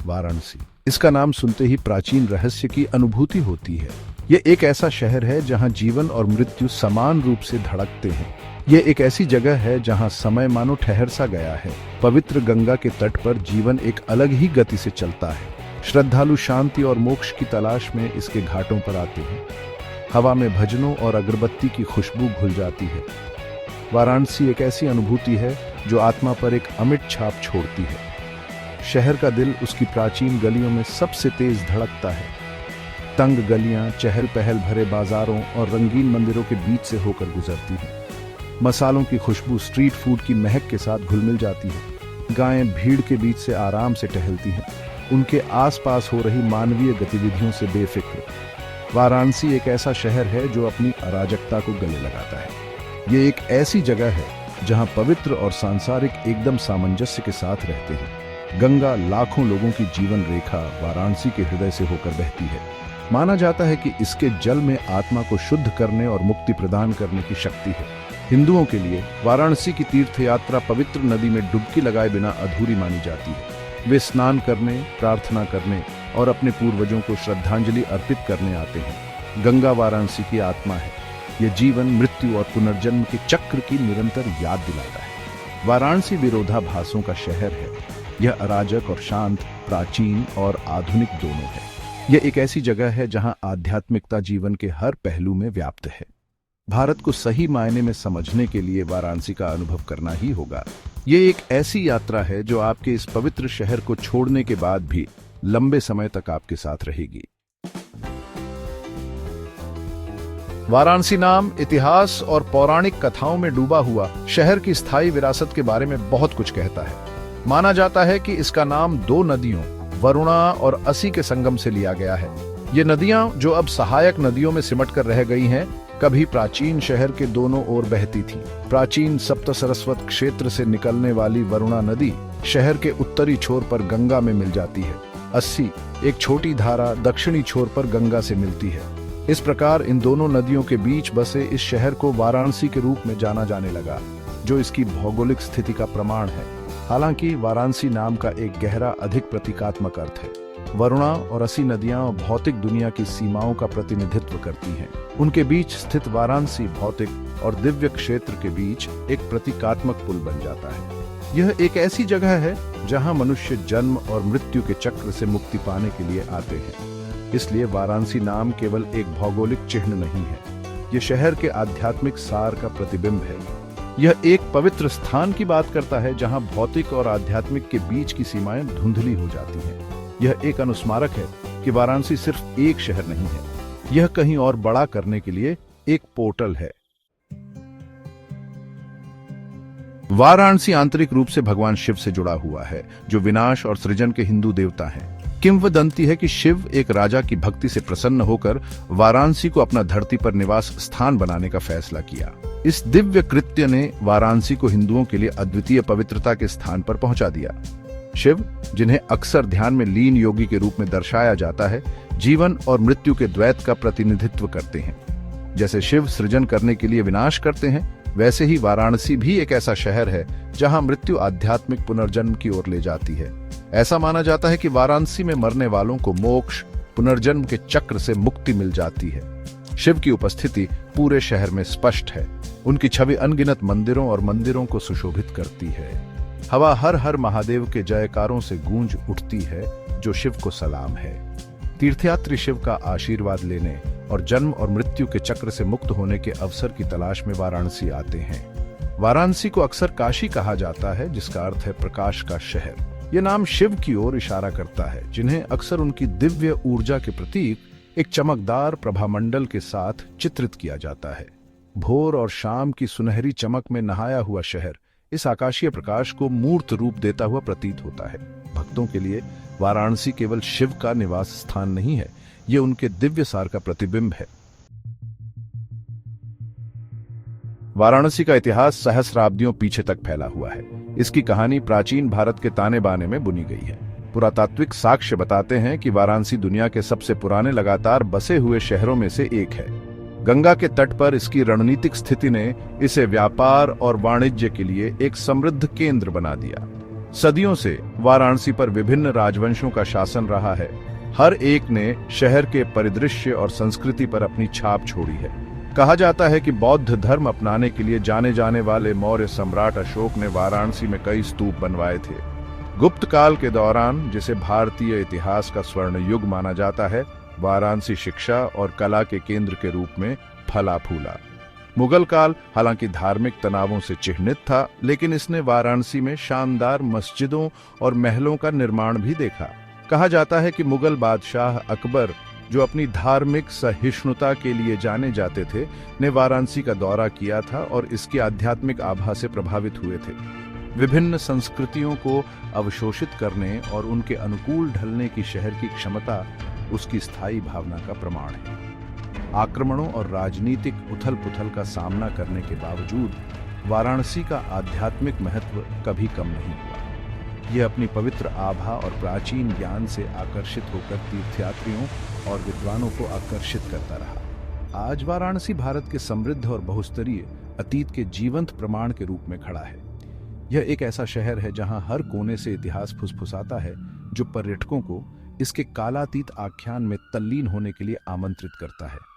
वाराणसी। इसका नाम सुनते ही प्राचीन रहस्य की अनुभूति होती है। ये एक ऐसा शहर है जहां जीवन और मृत्यु समान रूप से धड़कते हैं। ये एक ऐसी जगह है जहां समय मानो ठहर सा गया है। पवित्र गंगा के तट पर जीवन एक अलग ही गति से चलता है। श्रद्धालु शांति और मोक्ष की तलाश में इसके घाटों पर आते हैं। हवा में भजनों और अगरबत्ती की खुशबू घुल जाती है। वाराणसी एक ऐसी अनुभूति है जो आत्मा पर एक अमिट छाप छोड़ती है। शहर का दिल उसकी प्राचीन गलियों में सबसे तेज धड़कता है। तंग गलियां चहल पहल भरे बाजारों और रंगीन मंदिरों के बीच से होकर गुजरती हैं। मसालों की खुशबू स्ट्रीट फूड की महक के साथ घुल मिल जाती है। गायें भीड़ के बीच से आराम से टहलती हैं, उनके आसपास हो रही मानवीय गतिविधियों से बेफिक्र। वाराणसी एक ऐसा शहर है जो अपनी अराजकता को गले लगाता है। ये एक ऐसी जगह है जहां पवित्र और सांसारिक एकदम सामंजस्य के साथ रहते हैं। गंगा लाखों लोगों की जीवन रेखा वाराणसी के हृदय से होकर बहती है। माना जाता है कि इसके जल में आत्मा को शुद्ध करने और मुक्ति प्रदान करने की शक्ति है। हिंदुओं के लिए वाराणसी की तीर्थ यात्रा पवित्र नदी में डुबकी लगाए बिना अधूरी मानी जाती है। वे स्नान करने, प्रार्थना करने और अपने पूर्वजों को श्रद्धांजलि अर्पित करने आते हैं। गंगा वाराणसी की आत्मा है। यह जीवन, मृत्यु और पुनर्जन्म के चक्र की निरंतर याद दिलाता है। वाराणसी विरोधाभासों का शहर है। यह अराजक और शांत, प्राचीन और आधुनिक दोनों है। यह एक ऐसी जगह है जहां आध्यात्मिकता जीवन के हर पहलू में व्याप्त है। भारत को सही मायने में समझने के लिए वाराणसी का अनुभव करना ही होगा। ये एक ऐसी यात्रा है जो आपके इस पवित्र शहर को छोड़ने के बाद भी लंबे समय तक आपके साथ रहेगी। वाराणसी नाम इतिहास और पौराणिक कथाओं में डूबा हुआ शहर की स्थायी विरासत के बारे में बहुत कुछ कहता है। माना जाता है कि इसका नाम दो नदियों वरुणा और असी के संगम से लिया गया है। ये नदियां, जो अब सहायक नदियों में सिमट कर रह गई हैं, कभी प्राचीन शहर के दोनों ओर बहती थीं। प्राचीन सप्त सरस्वत क्षेत्र से निकलने वाली वरुणा नदी शहर के उत्तरी छोर पर गंगा में मिल जाती है। अस्सी, एक छोटी धारा, दक्षिणी छोर पर गंगा से मिलती है। इस प्रकार इन दोनों नदियों के बीच बसे इस शहर को वाराणसी के रूप में जाना जाने लगा, जो इसकी भौगोलिक स्थिति का प्रमाण है। हालांकि वाराणसी नाम का एक गहरा, अधिक प्रतीकात्मक अर्थ है। वरुणा और असी नदियां भौतिक दुनिया की सीमाओं का प्रतिनिधित्व करती हैं। उनके बीच स्थित वाराणसी भौतिक और दिव्य क्षेत्र के बीच एक प्रतीकात्मक पुल बन जाता है। यह एक ऐसी जगह है जहां मनुष्य जन्म और मृत्यु के चक्र से मुक्ति पाने के लिए आते हैं। इसलिए वाराणसी नाम केवल एक भौगोलिक चिन्ह नहीं है, यह शहर के आध्यात्मिक सार का प्रतिबिंब है। यह एक पवित्र स्थान की बात करता है जहां भौतिक और आध्यात्मिक के बीच की सीमाएं धुंधली हो जाती हैं। यह एक अनुस्मारक है कि वाराणसी सिर्फ एक शहर नहीं है, यह कहीं और बड़ा करने के लिए एक पोर्टल है। वाराणसी आंतरिक रूप से भगवान शिव से जुड़ा हुआ है, जो विनाश और सृजन के हिंदू देवता हैं। किंवदंती है कि शिव एक राजा की भक्ति से प्रसन्न होकर वाराणसी को अपना धरती पर निवास स्थान बनाने का फैसला किया। इस दिव्य कृत्य ने वाराणसी को हिंदुओं के लिए अद्वितीय पवित्रता के स्थान पर पहुंचा दिया। शिव, जिन्हें अक्सर ध्यान में लीन योगी के रूप में दर्शाया जाता है, जीवन और मृत्यु के द्वैत का प्रतिनिधित्व करते हैं। जैसे शिव सृजन करने के लिए विनाश करते हैं, वैसे ही वाराणसी भी एक ऐसा शहर है जहां मृत्यु आध्यात्मिक पुनर्जन्म की ओर ले जाती है। ऐसा माना जाता है कि वाराणसी में मरने वालों को मोक्ष, पुनर्जन्म के चक्र से मुक्ति मिल जाती है। शिव की उपस्थिति पूरे शहर में स्पष्ट है। उनकी छवि अनगिनत मंदिरों और मंदिरों को सुशोभित करती है। हवा हर हर महादेव के जयकारों से गूंज उठती है, जो शिव को सलाम है। तीर्थयात्री शिव का आशीर्वाद लेने और जन्म और मृत्यु के चक्र से मुक्त होने के अवसर की तलाश में वाराणसी आते हैं। वाराणसी को अक्सर काशी कहा जाता है, जिसका अर्थ है प्रकाश का शहर। यह नाम शिव की ओर इशारा करता है, जिन्हें अक्सर उनकी दिव्य ऊर्जा के प्रतीक एक चमकदार प्रभामंडल के साथ चित्रित किया जाता है। भोर और शाम की सुनहरी चमक में नहाया हुआ शहर इस आकाशीय प्रकाश को मूर्त रूप देता हुआ प्रतीत होता है। भक्तों के लिए वाराणसी केवल शिव का निवास स्थान नहीं है, यह उनके दिव्य सार का प्रतिबिंब है। वाराणसी का इतिहास सहस्राब्दियों पीछे तक फैला हुआ है। इसकी कहानी प्राचीन भारत के ताने बाने में बुनी गई है। पुरातात्विक साक्ष्य बताते हैं कि वाराणसी दुनिया के सबसे पुराने लगातार बसे हुए शहरों में से एक है। गंगा के तट पर इसकी रणनीतिक स्थिति ने इसे व्यापार और वाणिज्य के लिए एक समृद्ध केंद्र बना दिया। सदियों से वाराणसी पर विभिन्न राजवंशों का शासन रहा है। हर एक ने शहर के परिदृश्य और संस्कृति पर अपनी छाप छोड़ी है। कहा जाता है कि बौद्ध धर्म अपनाने के लिए जाने जाने वाले मौर्य सम्राट अशोक ने वाराणसी में कई स्तूप बनवाए थे। गुप्त काल के दौरान, जिसे भारतीय इतिहास का स्वर्ण युग माना जाता है, वाराणसी शिक्षा और कला के केंद्र के रूप में फला फूला। मुगल काल हालांकि धार्मिक तनावों से चिह्नित था, लेकिन इसने वाराणसी में शानदार मस्जिदों और महलों का निर्माण भी देखा। कहा जाता है कि मुगल बादशाह अकबर, जो अपनी धार्मिक सहिष्णुता के लिए जाने जाते थे, ने वाराणसी का दौरा किया था और इसकी आध्यात्मिक आभा से प्रभावित हुए थे। विभिन्न संस्कृतियों को अवशोषित करने और उनके अनुकूल ढलने की शहर की क्षमता उसकी स्थायी भावना का प्रमाण है। आक्रमणों और राजनीतिक उथल पुथल का सामना करने के बावजूद वाराणसी का आध्यात्मिक महत्व कभी कम नहीं हुआ। यह अपनी पवित्र आभा और प्राचीन ज्ञान से आकर्षित होकर तीर्थयात्रियों और विद्वानों को आकर्षित करता रहा। आज वाराणसी भारत के समृद्ध और बहुस्तरीय अतीत के जीवंत प्रमाण के रूप में खड़ा है। यह एक ऐसा शहर है जहां हर कोने से इतिहास फुसफुसाता है, जो पर्यटकों को इसके कालातीत आख्यान में तल्लीन होने के लिए आमंत्रित करता है।